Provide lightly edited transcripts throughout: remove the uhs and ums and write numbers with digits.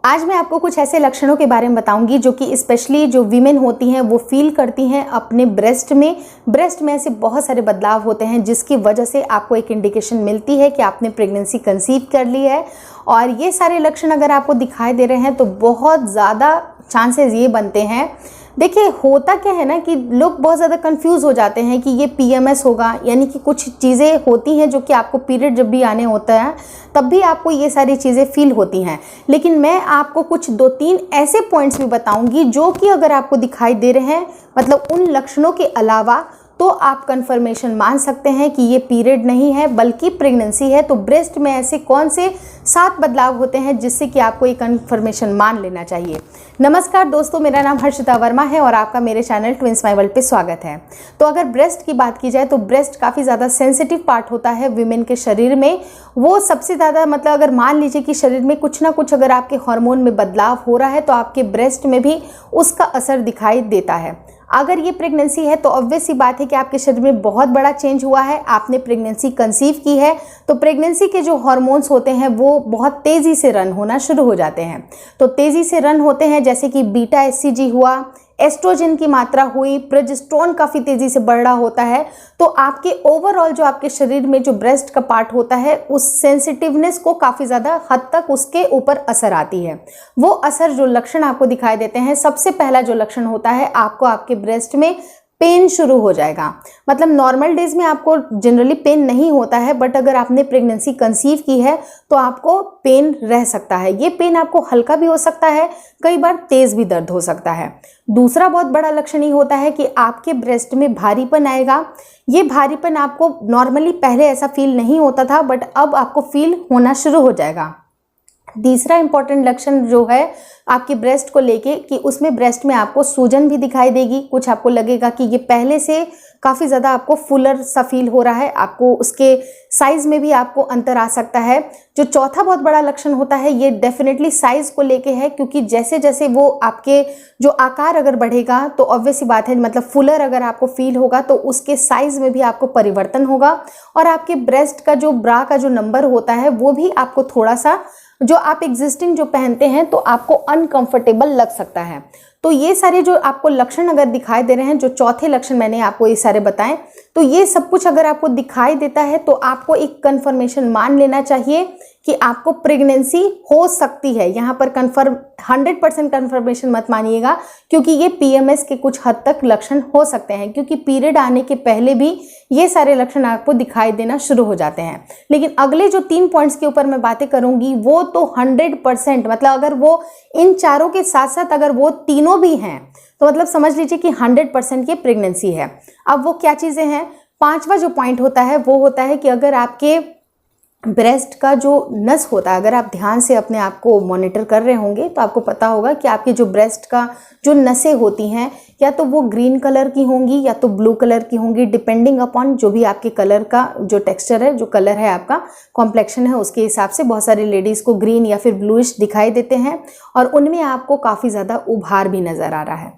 आज मैं आपको कुछ ऐसे लक्षणों के बारे में बताऊंगी जो कि स्पेशली जो वीमेन होती हैं वो फील करती हैं अपने ब्रेस्ट में ऐसे बहुत सारे बदलाव होते हैं जिसकी वजह से आपको एक इंडिकेशन मिलती है कि आपने प्रेगनेंसी कंसीव कर ली है। और ये सारे लक्षण अगर आपको दिखाई दे रहे हैं तो बहुत ज़्यादा चांसेस ये बनते हैं। देखिए होता क्या है ना कि लोग बहुत ज़्यादा कंफ्यूज हो जाते हैं कि ये पीएमएस होगा, यानी कि कुछ चीज़ें होती हैं जो कि आपको पीरियड जब भी आने होता है तब भी आपको ये सारी चीज़ें फील होती हैं। लेकिन मैं आपको कुछ 2-3 ऐसे पॉइंट्स भी बताऊंगी जो कि अगर आपको दिखाई दे रहे हैं, मतलब उन लक्षणों के अलावा, तो आप कंफर्मेशन मान सकते हैं कि ये पीरियड नहीं है बल्कि प्रेगनेंसी है। तो ब्रेस्ट में ऐसे कौन से 7 बदलाव होते हैं जिससे कि आपको ये कंफर्मेशन मान लेना चाहिए। नमस्कार दोस्तों, मेरा नाम हर्षिता वर्मा है और आपका मेरे चैनल ट्विंस माय वर्ल्ड पे स्वागत है। तो अगर ब्रेस्ट की बात की जाए तो ब्रेस्ट काफ़ी ज़्यादा सेंसिटिव पार्ट होता है विमेन के शरीर में। वो सबसे ज़्यादा, मतलब अगर मान लीजिए कि शरीर में कुछ ना कुछ अगर आपके हार्मोन में बदलाव हो रहा है तो आपके ब्रेस्ट में भी उसका असर दिखाई देता है। अगर ये प्रेगनेंसी है तो ऑब्वियस सी बात है कि आपके शरीर में बहुत बड़ा चेंज हुआ है, आपने प्रेगनेंसी कंसीव की है, तो प्रेगनेंसी के जो हार्मोन्स होते हैं वो बहुत तेज़ी से रन होना शुरू हो जाते हैं। तो तेज़ी से रन होते हैं जैसे कि बीटा एचसीजी हुआ, एस्ट्रोजन की मात्रा हुई, प्रोजेस्टेरोन काफ़ी तेज़ी से बढ़ रहा होता है। तो आपके ओवरऑल जो आपके शरीर में जो ब्रेस्ट का पार्ट होता है उस सेंसिटिवनेस को काफ़ी ज़्यादा हद तक उसके ऊपर असर आती है। वो असर जो लक्षण आपको दिखाई देते हैं, सबसे पहला जो लक्षण होता है आपको आपके ब्रेस्ट में पेन शुरू हो जाएगा। मतलब नॉर्मल डेज में आपको जनरली पेन नहीं होता है, बट अगर आपने प्रेगनेंसी कंसीव की है तो आपको पेन रह सकता है। ये पेन आपको हल्का भी हो सकता है, कई बार तेज भी दर्द हो सकता है। दूसरा बहुत बड़ा लक्षण ये होता है कि आपके ब्रेस्ट में भारीपन आएगा। ये भारीपन आपको नॉर्मली पहले ऐसा फील नहीं होता था, बट अब आपको फील होना शुरू हो जाएगा। तीसरा इंपॉर्टेंट लक्षण जो है आपके ब्रेस्ट को लेके कि उसमें ब्रेस्ट में आपको सूजन भी दिखाई देगी। कुछ आपको लगेगा कि ये पहले से काफ़ी ज़्यादा आपको फुलर सा फील हो रहा है, आपको उसके साइज़ में भी आपको अंतर आ सकता है। जो चौथा बहुत बड़ा लक्षण होता है ये डेफिनेटली साइज़ को लेके है, क्योंकि जैसे जैसे वो आपके जो आकार अगर बढ़ेगा तो ऑब्वियस सी बात है, मतलब फुलर अगर आपको फील होगा तो उसके साइज़ में भी आपको परिवर्तन होगा और आपके ब्रेस्ट का जो ब्रा का जो नंबर होता है वो भी आपको थोड़ा सा, जो आप एग्जिस्टिंग जो पहनते हैं तो आपको अनकंफर्टेबल लग सकता है। तो ये सारे जो आपको लक्षण अगर दिखाई दे रहे हैं, जो चौथे लक्षण मैंने आपको ये सारे बताएं, तो ये सब कुछ अगर आपको दिखाई देता है तो आपको एक कंफर्मेशन मान लेना चाहिए कि आपको प्रेगनेंसी हो सकती है। यहाँ पर 100% कंफर्मेशन मत मानिएगा, क्योंकि ये पीएमएस के कुछ हद तक लक्षण हो सकते हैं, क्योंकि पीरियड आने के पहले भी ये सारे लक्षण आपको दिखाई देना शुरू हो जाते हैं। लेकिन अगले जो 3 पॉइंट्स के ऊपर मैं बातें करूंगी वो तो 100%, मतलब अगर वो इन चारों के साथ साथ अगर वो तीनों भी हैं तो मतलब समझ लीजिए कि 100% ये प्रेगनेंसी है। अब वो क्या चीज़ें हैं? 5वां जो पॉइंट होता है वो होता है कि अगर आपके ब्रेस्ट का जो नस होता है, अगर आप ध्यान से अपने आप को मॉनिटर कर रहे होंगे तो आपको पता होगा कि आपके जो ब्रेस्ट का जो नसें होती हैं या तो वो ग्रीन कलर की होंगी या तो ब्लू कलर की होंगी, डिपेंडिंग अपॉन जो भी आपके कलर का जो टेक्सचर है, जो कलर है आपका कॉम्प्लेक्शन है, उसके हिसाब से बहुत सारी लेडीज़ को ग्रीन या फिर ब्लूइश दिखाई देते हैं और उनमें आपको काफ़ी ज़्यादा उभार भी नज़र आ रहा है।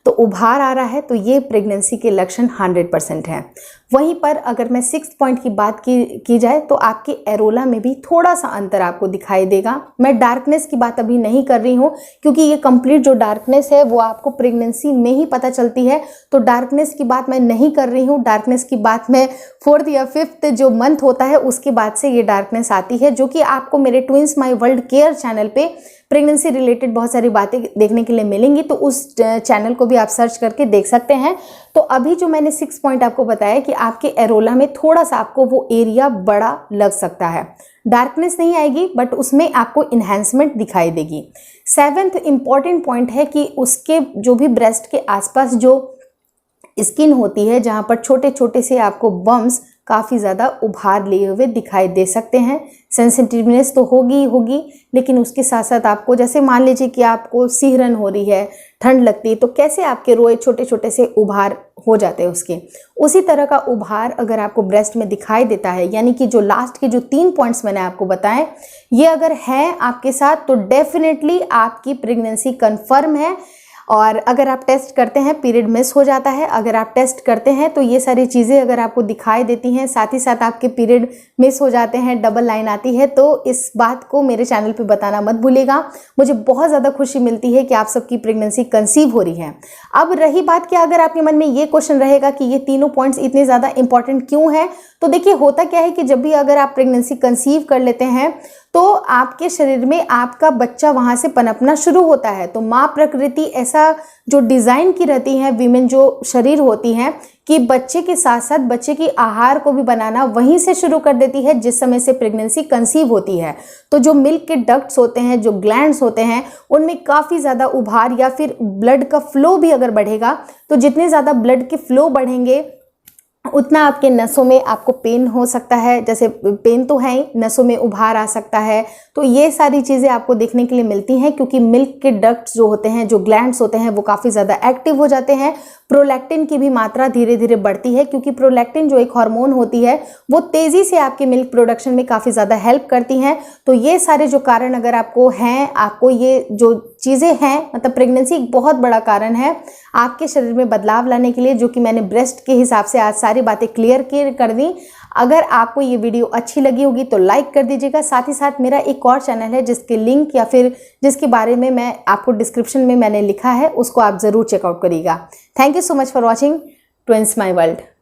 तो उभार आ रहा है तो ये प्रेगनेंसी के लक्षण 100% हैं। वहीं पर अगर मैं 6th पॉइंट की बात की जाए तो आपके एरोला में भी थोड़ा सा अंतर आपको दिखाई देगा। मैं डार्कनेस की बात अभी नहीं कर रही हूँ, क्योंकि ये कंप्लीट जो डार्कनेस है वो आपको प्रेगनेंसी में ही पता चलती है, तो डार्कनेस की बात मैं नहीं कर रही हूँ। डार्कनेस की बात मैं 4th या 5th जो मंथ होता है उसके बाद से ये डार्कनेस आती है, जो कि आपको मेरे twins my world care channel पे प्रेगनेंसी रिलेटेड बहुत सारी बातें देखने के लिए मिलेंगी, तो उस चैनल को भी आप सर्च करके देख सकते हैं। तो अभी जो मैंने 6 पॉइंट आपको बताया कि आपके एरोला में थोड़ा सा आपको वो एरिया बड़ा लग सकता है, डार्कनेस नहीं आएगी बट उसमें आपको इन्हेंसमेंट दिखाई देगी। 7th इंपॉर्टेंट पॉइंट है कि उसके जो भी ब्रेस्ट के आसपास जो स्किन होती है, जहाँ पर छोटे छोटे से आपको बम्स काफ़ी ज़्यादा उभार लिए हुए दिखाई दे सकते हैं। सेंसिटिवनेस तो होगी ही होगी, लेकिन उसके साथ साथ आपको, जैसे मान लीजिए कि आपको सिहरन हो रही है, ठंड लगती है, तो कैसे आपके रोए छोटे छोटे से उभार हो जाते हैं उसके, उसी तरह का उभार अगर आपको ब्रेस्ट में दिखाई देता है, यानी कि जो लास्ट के जो 3 पॉइंट्स मैंने आपको बताए ये अगर है आपके साथ तो डेफिनेटली आपकी प्रेगनेंसी कन्फर्म है। और अगर आप टेस्ट करते हैं पीरियड मिस हो जाता है, अगर आप टेस्ट करते हैं तो ये सारी चीज़ें अगर आपको दिखाई देती हैं, साथ ही साथ आपके पीरियड मिस हो जाते हैं, डबल लाइन आती है, तो इस बात को मेरे चैनल पे बताना मत भूलिएगा। मुझे बहुत ज़्यादा खुशी मिलती है कि आप सबकी प्रेगनेंसी कंसीव हो रही है। अब रही बात कि अगर आपके मन में ये क्वेश्चन रहेगा कि ये तीनों पॉइंट्स इतने ज़्यादा इंपॉर्टेंट क्यों हैं, तो देखिए होता क्या है कि जब भी अगर आप प्रेगनेंसी कंसीव कर लेते हैं तो आपके शरीर में आपका बच्चा वहां से पनपना शुरू होता है। तो माँ प्रकृति ऐसा जो डिज़ाइन की रहती है वीमेन जो शरीर होती हैं कि बच्चे के साथ साथ बच्चे की आहार को भी बनाना वहीं से शुरू कर देती है जिस समय से प्रेगनेंसी कंसीव होती है। तो जो मिल्क के डक्ट्स होते हैं, जो ग्लैंड्स होते हैं, उनमें काफ़ी ज़्यादा उभार या फिर ब्लड का फ्लो भी अगर बढ़ेगा, तो जितने ज़्यादा ब्लड के फ्लो बढ़ेंगे उतना आपके नसों में आपको पेन हो सकता है। जैसे पेन तो है ही, नसों में उभार आ सकता है। तो ये सारी चीज़ें आपको देखने के लिए मिलती हैं क्योंकि मिल्क के डक्ट्स जो होते हैं, जो ग्लैंड्स होते हैं, वो काफ़ी ज़्यादा एक्टिव हो जाते हैं। प्रोलैक्टिन की भी मात्रा धीरे धीरे बढ़ती है क्योंकि प्रोलैक्टिन जो एक हार्मोन होती है वो तेज़ी से आपके मिल्क प्रोडक्शन में काफ़ी ज़्यादा हेल्प करती हैं। तो ये सारे जो कारण अगर आपको हैं, आपको ये जो चीज़ें हैं, मतलब प्रेगनेंसी एक बहुत बड़ा कारण है आपके शरीर में बदलाव लाने के लिए, जो कि मैंने ब्रेस्ट के हिसाब से आज सारी बातें क्लियर कर दी। अगर आपको ये वीडियो अच्छी लगी होगी तो लाइक कर दीजिएगा। साथ ही साथ मेरा एक और चैनल है जिसके लिंक या फिर जिसके बारे में मैं आपको डिस्क्रिप्शन में मैंने लिखा है, उसको आप ज़रूर चेकआउट करिएगा। Thank you so much for watching twins my world.